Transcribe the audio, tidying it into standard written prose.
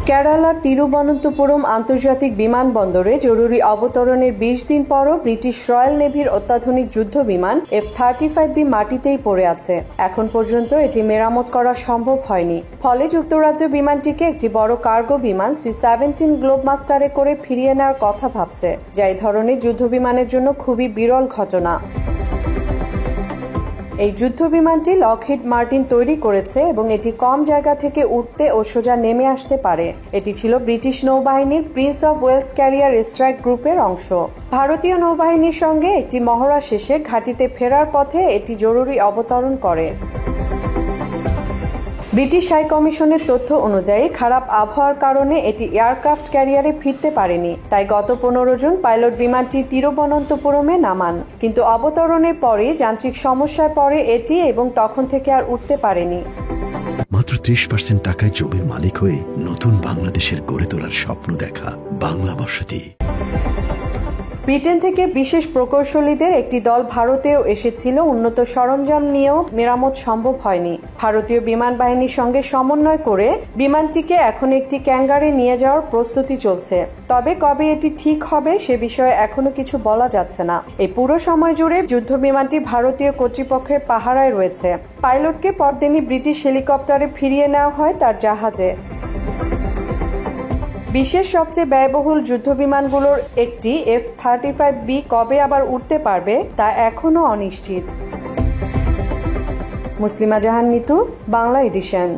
কেরালার তিরুবনন্তপুরম আন্তর্জাতিক বিমানবন্দরে জরুরি অবতরণের ২০ দিন পরও ব্রিটিশ রয়্যাল নেভির অত্যাধুনিক যুদ্ধ বিমান F-35B মাটিতেই পড়ে আছে। এখন পর্যন্ত এটি মেরামত করা সম্ভব হয়নি। ফলে যুক্তরাজ্য বিমানটিকে একটি বড় কার্গো বিমান C-17 গ্লোবমাস্টারে করে ফিরিয়ে নেওয়ার কথা ভাবছে, যা এই ধরনের যুদ্ধ বিমানের জন্য খুবই বিরল ঘটনা। এই যুদ্ধ বিমানটি লকহিড মার্টিন তৈরি করেছে এবং এটি কম জায়গা থেকে উঠতে ও সোজা নেমে আসতে পারে। এটি ছিল ব্রিটিশ নৌবাহিনীর prince of Wales carrier strike গ্রুপের অংশ। ভারতীয় নৌবাহিনীর সঙ্গে একটি মহড়া শেষে ঘাঁটিতে ফেরার পথে এটি জরুরি অবতরণ করে। ব্রিটিশ হাই কমিশনের তথ্য অনুযায়ী খারাপ আবহাওয়ার কারণে এটি এয়ারক্রাফট ক্যারিয়ারে ফিরতে পারেনি। তাই গত ১৫ জুন পাইলট বিমানটি তিরুবনন্তপুরমে নামান, কিন্তু অবতরণের পরই যান্ত্রিক সমস্যায় পড়ে এটি এবং তখন থেকে আর উঠতে পারেনি। মাত্র ৩০% টাকায় জমির মালিক হয়ে নতুন বাংলাদেশের গড়ে তোলার স্বপ্ন দেখা বাংলা বসতি। ব্রিটেন থেকে বিশেষ প্রকৌশলীদের একটি দল ভারতেও এসেছিল। উন্নত সরঞ্জাম নিয়েও মেরামত সম্ভব হয়নি। ভারতীয় বিমান বাহিনীর সঙ্গে সমন্বয় করে বিমানটিকে এখন একটি ক্যাঙ্গারে নিয়ে যাওয়ার প্রস্তুতি চলছে। তবে কবে এটি ঠিক হবে সে বিষয়ে এখনো কিছু বলা যাচ্ছে না। এই পুরো সময় জুড়ে যুদ্ধ বিমানটি ভারতীয় কর্তৃপক্ষের পাহারায় রয়েছে। পাইলটকে পরদিনই ব্রিটিশ হেলিকপ্টারে ফিরিয়ে নেওয়া হয় তার জাহাজে। বিশ্বের সবচেয়ে ব্যয়বহুল যুদ্ধবিমানগুলোর একটি F-35B কবে আবার উঠতে পারবে তা এখনও অনিশ্চিত। মুসলিমা জাহান মিতু, বাংলা এডিশন।